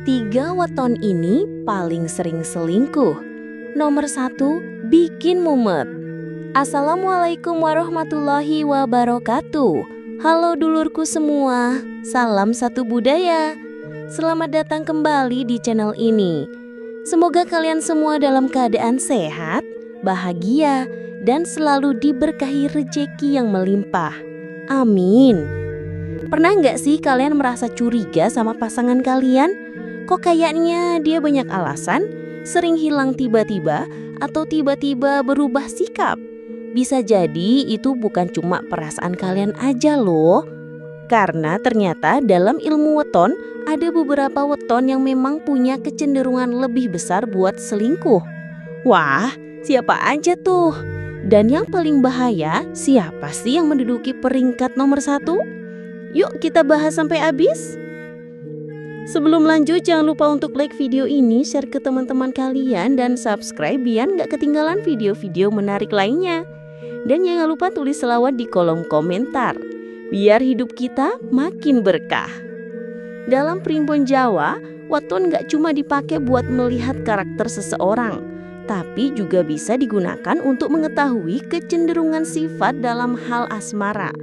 3 weton ini paling sering selingkuh. Nomor 1, bikin mumet. Assalamualaikum warahmatullahi wabarakatuh. Halo dulurku semua, salam satu budaya. Selamat datang kembali di channel ini. Semoga kalian semua dalam keadaan sehat, bahagia, dan selalu diberkahi rezeki yang melimpah. Amin. Pernah nggak sih kalian merasa curiga sama pasangan kalian? Kok kayaknya dia banyak alasan, sering hilang tiba-tiba, atau tiba-tiba berubah sikap? Bisa jadi itu bukan cuma perasaan kalian aja loh. Karena ternyata dalam ilmu weton ada beberapa weton yang memang punya kecenderungan lebih besar buat selingkuh. Wah, siapa aja tuh? Dan yang paling bahaya, siapa sih yang menduduki peringkat nomor 1? Yuk kita bahas sampai habis. Sebelum lanjut, jangan lupa untuk like video ini, share ke teman-teman kalian, dan subscribe biar nggak ketinggalan video-video menarik lainnya. Dan jangan lupa tulis selawat di kolom komentar, biar hidup kita makin berkah. Dalam primbon Jawa, weton nggak cuma dipakai buat melihat karakter seseorang, tapi juga bisa digunakan untuk mengetahui kecenderungan sifat dalam hal asmara.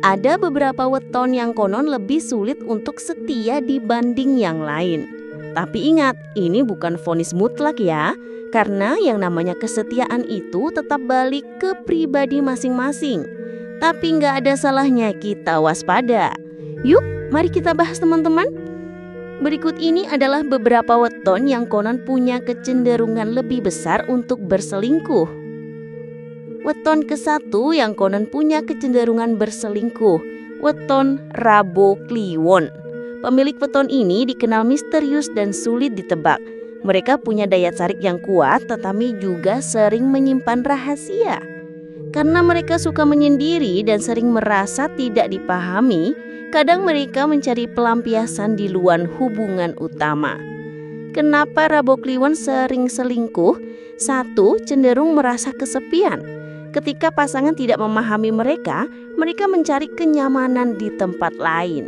Ada beberapa weton yang konon lebih sulit untuk setia dibanding yang lain. Tapi ingat, ini bukan vonis mutlak ya. Karena yang namanya kesetiaan itu tetap balik ke pribadi masing-masing. Tapi nggak ada salahnya kita waspada. Yuk, mari kita bahas teman-teman. Berikut ini adalah beberapa weton yang konon punya kecenderungan lebih besar untuk berselingkuh. Weton ke-1 yang konon punya kecenderungan berselingkuh, weton Rabo Kliwon. Pemilik weton ini dikenal misterius dan sulit ditebak. Mereka punya daya tarik yang kuat, tetapi juga sering menyimpan rahasia. Karena mereka suka menyendiri dan sering merasa tidak dipahami, kadang mereka mencari pelampiasan di luar hubungan utama. Kenapa Rabo Kliwon sering selingkuh? 1. Cenderung merasa kesepian. Ketika pasangan tidak memahami mereka mencari kenyamanan di tempat lain.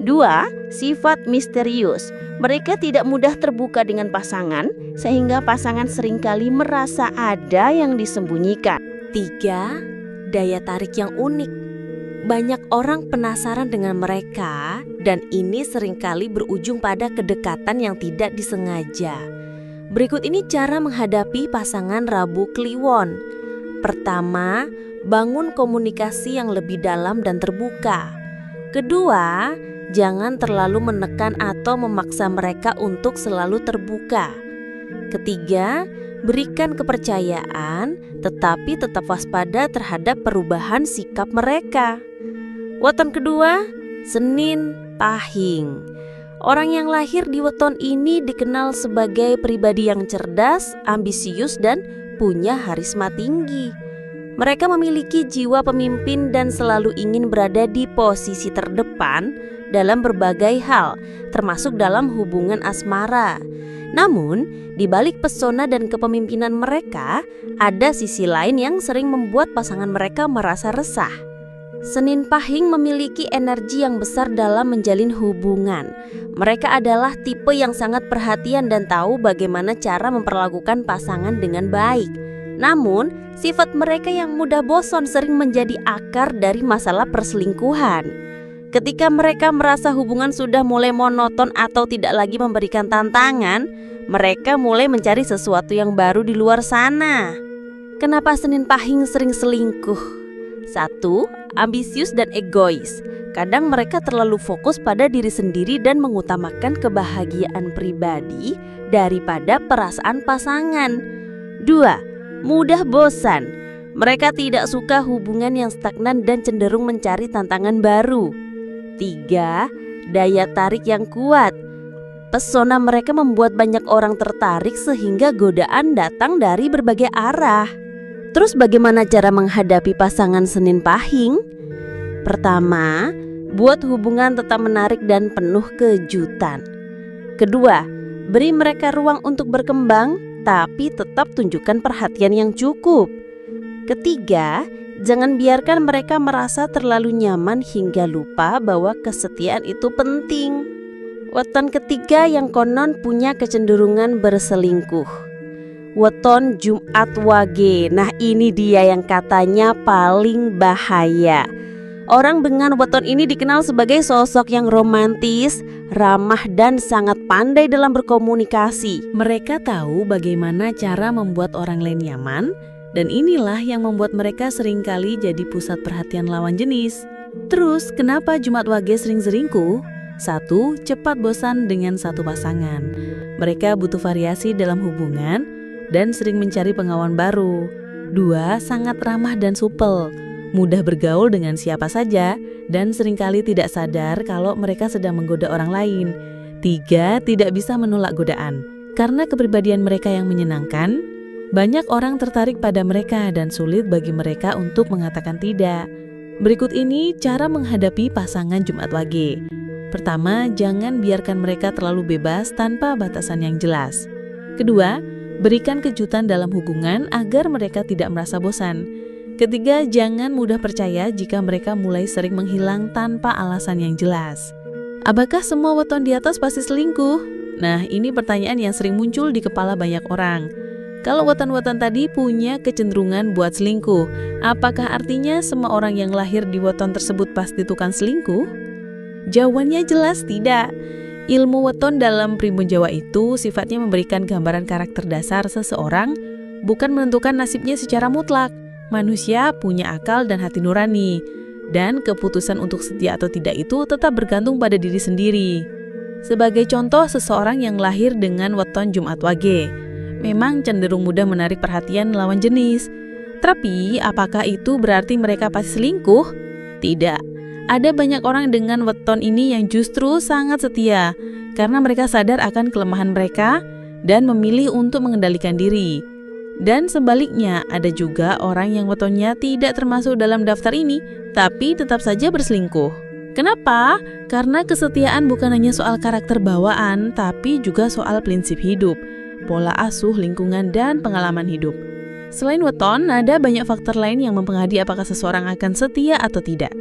2. Sifat misterius. Mereka tidak mudah terbuka dengan pasangan, sehingga pasangan seringkali merasa ada yang disembunyikan. 3. Daya tarik yang unik. Banyak orang penasaran dengan mereka, dan ini seringkali berujung pada kedekatan yang tidak disengaja. Berikut ini cara menghadapi pasangan Rabo Kliwon. Pertama, bangun komunikasi yang lebih dalam dan terbuka. Kedua, jangan terlalu menekan atau memaksa mereka untuk selalu terbuka. Ketiga, berikan kepercayaan tetapi tetap waspada terhadap perubahan sikap mereka. Weton kedua, Senin Pahing. Orang yang lahir di weton ini dikenal sebagai pribadi yang cerdas, ambisius, dan punya harisma tinggi. Mereka memiliki jiwa pemimpin dan selalu ingin berada di posisi terdepan dalam berbagai hal, termasuk dalam hubungan asmara. Namun, di balik pesona dan kepemimpinan mereka, ada sisi lain yang sering membuat pasangan mereka merasa resah. Senin Pahing memiliki energi yang besar dalam menjalin hubungan. Mereka adalah tipe yang sangat perhatian dan tahu bagaimana cara memperlakukan pasangan dengan baik. Namun, sifat mereka yang mudah bosan sering menjadi akar dari masalah perselingkuhan. Ketika mereka merasa hubungan sudah mulai monoton atau tidak lagi memberikan tantangan, mereka mulai mencari sesuatu yang baru di luar sana. Kenapa Senin Pahing sering selingkuh? 1. Ambisius dan egois. Kadang mereka terlalu fokus pada diri sendiri dan mengutamakan kebahagiaan pribadi daripada perasaan pasangan. 2. Mudah bosan. Mereka tidak suka hubungan yang stagnan dan cenderung mencari tantangan baru. 3. Daya tarik yang kuat. Pesona mereka membuat banyak orang tertarik sehingga godaan datang dari berbagai arah. Terus bagaimana cara menghadapi pasangan Senin Pahing? Pertama, buat hubungan tetap menarik dan penuh kejutan. Kedua, beri mereka ruang untuk berkembang, tapi tetap tunjukkan perhatian yang cukup. Ketiga, jangan biarkan mereka merasa terlalu nyaman hingga lupa bahwa kesetiaan itu penting. Weton ketiga yang konon punya kecenderungan berselingkuh. Weton Jumat Wage. Nah, ini dia yang katanya paling bahaya. Orang dengan weton ini dikenal sebagai sosok yang romantis, ramah, dan sangat pandai dalam berkomunikasi. Mereka tahu bagaimana cara membuat orang lain nyaman, dan inilah yang membuat mereka seringkali jadi pusat perhatian lawan jenis. Terus, kenapa Jumat Wage sering selingkuh? 1. Cepat bosan dengan satu pasangan. Mereka butuh variasi dalam hubungan dan sering mencari pengawan baru. 2. Sangat ramah dan supel, mudah bergaul dengan siapa saja dan seringkali tidak sadar kalau mereka sedang menggoda orang lain. 3. Tidak bisa menolak godaan. Karena kepribadian mereka yang menyenangkan, banyak orang tertarik pada mereka dan sulit bagi mereka untuk mengatakan tidak. Berikut ini cara menghadapi pasangan Jumat Wage. Pertama, jangan biarkan mereka terlalu bebas tanpa batasan yang jelas. Kedua, berikan kejutan dalam hubungan agar mereka tidak merasa bosan. Ketiga, jangan mudah percaya jika mereka mulai sering menghilang tanpa alasan yang jelas. Apakah semua weton di atas pasti selingkuh? Nah, ini pertanyaan yang sering muncul di kepala banyak orang. Kalau weton-weton tadi punya kecenderungan buat selingkuh, apakah artinya semua orang yang lahir di weton tersebut pasti tukang selingkuh? Jawabannya jelas tidak. Ilmu weton dalam Primbon Jawa itu sifatnya memberikan gambaran karakter dasar seseorang, bukan menentukan nasibnya secara mutlak. Manusia punya akal dan hati nurani, dan keputusan untuk setia atau tidak itu tetap bergantung pada diri sendiri. Sebagai contoh, seseorang yang lahir dengan weton Jumat Wage memang cenderung mudah menarik perhatian lawan jenis. Tapi, apakah itu berarti mereka pasti selingkuh? Tidak. Ada banyak orang dengan weton ini yang justru sangat setia, karena mereka sadar akan kelemahan mereka dan memilih untuk mengendalikan diri. Dan sebaliknya, ada juga orang yang wetonnya tidak termasuk dalam daftar ini, tapi tetap saja berselingkuh. Kenapa? Karena kesetiaan bukan hanya soal karakter bawaan, tapi juga soal prinsip hidup, pola asuh, lingkungan, dan pengalaman hidup. Selain weton, ada banyak faktor lain yang mempengaruhi apakah seseorang akan setia atau tidak.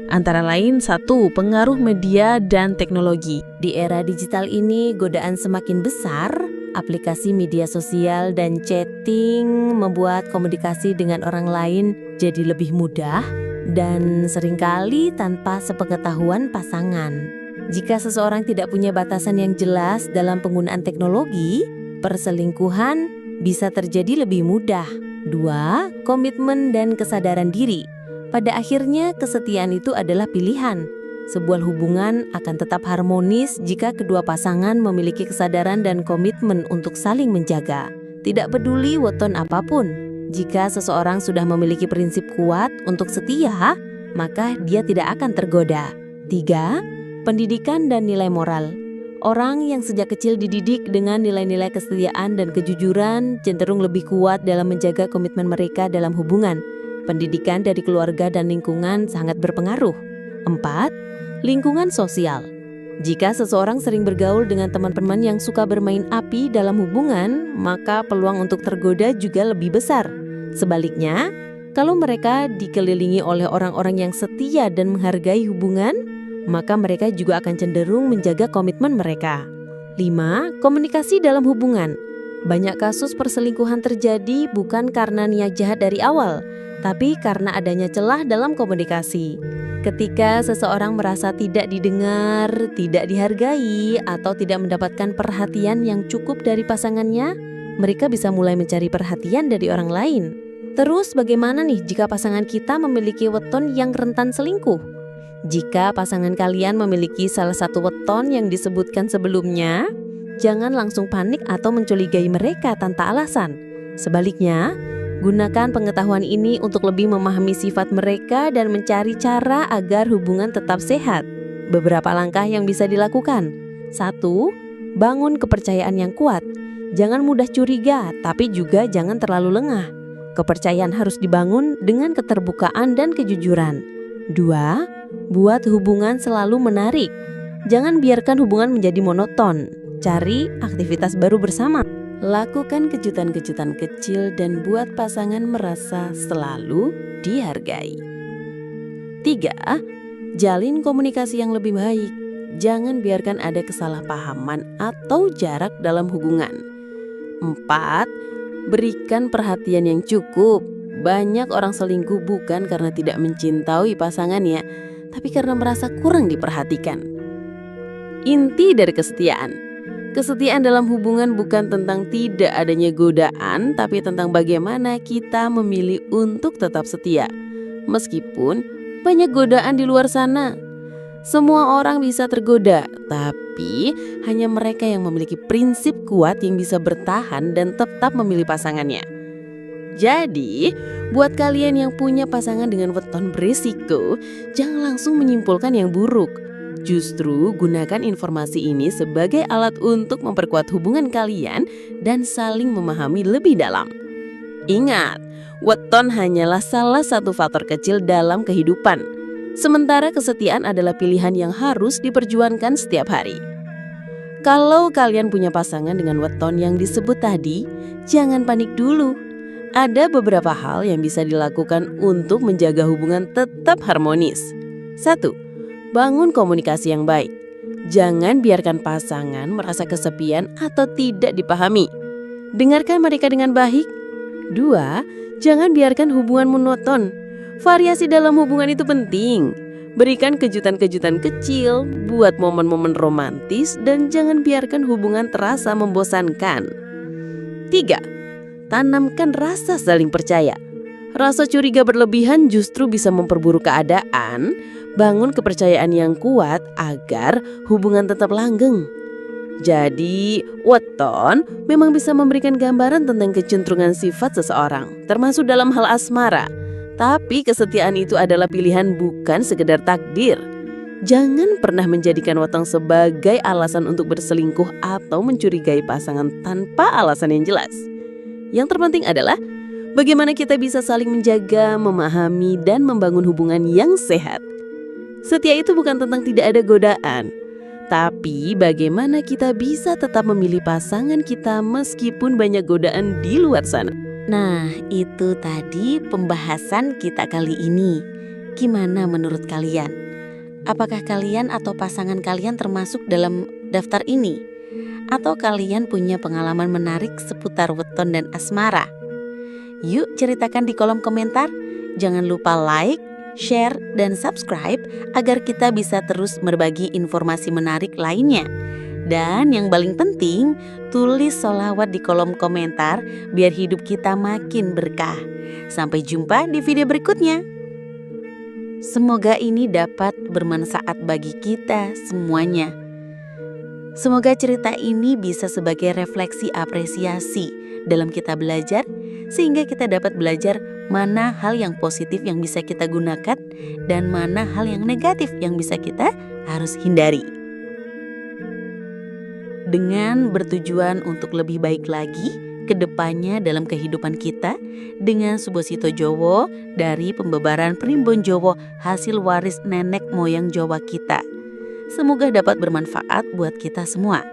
Antara lain, 1. Pengaruh media dan teknologi. Di era digital ini, godaan semakin besar. Aplikasi media sosial dan chatting membuat komunikasi dengan orang lain jadi lebih mudah dan seringkali tanpa sepengetahuan pasangan. Jika seseorang tidak punya batasan yang jelas dalam penggunaan teknologi, perselingkuhan bisa terjadi lebih mudah. 2. Komitmen dan kesadaran diri. Pada akhirnya, kesetiaan itu adalah pilihan. Sebuah hubungan akan tetap harmonis jika kedua pasangan memiliki kesadaran dan komitmen untuk saling menjaga. Tidak peduli weton apapun, jika seseorang sudah memiliki prinsip kuat untuk setia, maka dia tidak akan tergoda. 3. Pendidikan dan nilai moral. Orang yang sejak kecil dididik dengan nilai-nilai kesetiaan dan kejujuran cenderung lebih kuat dalam menjaga komitmen mereka dalam hubungan. Pendidikan dari keluarga dan lingkungan sangat berpengaruh. 4. Lingkungan sosial. Jika seseorang sering bergaul dengan teman-teman yang suka bermain api dalam hubungan, maka peluang untuk tergoda juga lebih besar. Sebaliknya, kalau mereka dikelilingi oleh orang-orang yang setia dan menghargai hubungan, maka mereka juga akan cenderung menjaga komitmen mereka. 5. Komunikasi dalam hubungan. Banyak kasus perselingkuhan terjadi bukan karena niat jahat dari awal, tapi karena adanya celah dalam komunikasi. Ketika seseorang merasa tidak didengar, tidak dihargai, atau tidak mendapatkan perhatian yang cukup dari pasangannya, mereka bisa mulai mencari perhatian dari orang lain. Terus bagaimana nih jika pasangan kita memiliki weton yang rentan selingkuh? Jika pasangan kalian memiliki salah satu weton yang disebutkan sebelumnya, jangan langsung panik atau mencurigai mereka tanpa alasan. Sebaliknya, gunakan pengetahuan ini untuk lebih memahami sifat mereka dan mencari cara agar hubungan tetap sehat. Beberapa langkah yang bisa dilakukan. 1. Bangun kepercayaan yang kuat. Jangan mudah curiga, tapi juga jangan terlalu lengah. Kepercayaan harus dibangun dengan keterbukaan dan kejujuran. 2. Buat hubungan selalu menarik. Jangan biarkan hubungan menjadi monoton. Cari aktivitas baru bersama. Lakukan kejutan-kejutan kecil dan buat pasangan merasa selalu dihargai. 3. Jalin komunikasi yang lebih baik. Jangan biarkan ada kesalahpahaman atau jarak dalam hubungan. 4. Berikan perhatian yang cukup. Banyak orang selingkuh bukan karena tidak mencintai pasangannya, tapi karena merasa kurang diperhatikan. Inti dari kesetiaan. Kesetiaan dalam hubungan bukan tentang tidak adanya godaan, tapi tentang bagaimana kita memilih untuk tetap setia. Meskipun banyak godaan di luar sana. Semua orang bisa tergoda, tapi hanya mereka yang memiliki prinsip kuat yang bisa bertahan dan tetap memilih pasangannya. Jadi, buat kalian yang punya pasangan dengan weton berisiko, jangan langsung menyimpulkan yang buruk. Justru gunakan informasi ini sebagai alat untuk memperkuat hubungan kalian dan saling memahami lebih dalam. Ingat, weton hanyalah salah satu faktor kecil dalam kehidupan. Sementara kesetiaan adalah pilihan yang harus diperjuangkan setiap hari. Kalau kalian punya pasangan dengan weton yang disebut tadi, jangan panik dulu. Ada beberapa hal yang bisa dilakukan untuk menjaga hubungan tetap harmonis. 1. Bangun komunikasi yang baik. Jangan biarkan pasangan merasa kesepian atau tidak dipahami. Dengarkan mereka dengan baik. 2. Jangan biarkan hubungan monoton. Variasi dalam hubungan itu penting. Berikan kejutan-kejutan kecil, buat momen-momen romantis, dan jangan biarkan hubungan terasa membosankan. 3. Tanamkan rasa saling percaya. Rasa curiga berlebihan justru bisa memperburuk keadaan. Bangun kepercayaan yang kuat agar hubungan tetap langgeng. Jadi, weton memang bisa memberikan gambaran tentang kecenderungan sifat seseorang, termasuk dalam hal asmara. Tapi kesetiaan itu adalah pilihan, bukan sekedar takdir. Jangan pernah menjadikan weton sebagai alasan untuk berselingkuh atau mencurigai pasangan tanpa alasan yang jelas. Yang terpenting adalah bagaimana kita bisa saling menjaga, memahami, dan membangun hubungan yang sehat. Setia itu bukan tentang tidak ada godaan, tapi bagaimana kita bisa tetap memilih pasangan kita meskipun banyak godaan di luar sana. Nah, itu tadi pembahasan kita kali ini. Gimana menurut kalian? Apakah kalian atau pasangan kalian termasuk dalam daftar ini? Atau kalian punya pengalaman menarik seputar weton dan asmara? Yuk ceritakan di kolom komentar. Jangan lupa like, share, dan subscribe agar kita bisa terus berbagi informasi menarik lainnya. Dan yang paling penting, tulis sholawat di kolom komentar biar hidup kita makin berkah. Sampai jumpa di video berikutnya. Semoga ini dapat bermanfaat bagi kita semuanya. Semoga cerita ini bisa sebagai refleksi apresiasi dalam kita belajar, sehingga kita dapat belajar mana hal yang positif yang bisa kita gunakan dan mana hal yang negatif yang bisa kita harus hindari. Dengan bertujuan untuk lebih baik lagi ke depannya dalam kehidupan kita, dengan Subosito Jowo dari pembebaran Primbon Jowo hasil waris nenek moyang Jawa kita. Semoga dapat bermanfaat buat kita semua.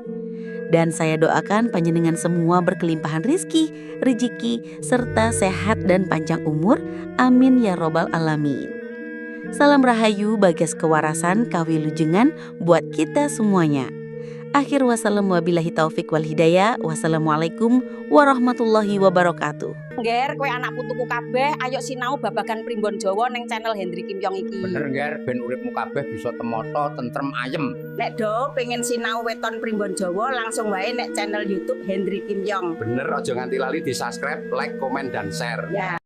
Dan saya doakan panjenengan semua berkelimpahan rizki, rezeki, serta sehat dan panjang umur. Amin ya robbal alamin. Salam rahayu, bagas kewarasan, kawilujengan buat kita semuanya. Akhir wassalam wabillahi taufik wal hidayah. Wassalamualaikum warahmatullahi wabarakatuh. Nger, kowe anak putuku kabeh, ayo sinau babagan Primbon Jawa neng channel Hendri Kim Yong iki. Bener Nger, ben uripmu kabeh bisa temoto, tentrem, ayem. Nek do pengen sinau weton Primbon Jawa langsung wae nek channel YouTube Hendri Kim Yong. Bener, aja nganti lali di subscribe, like, komen, dan share. Ya.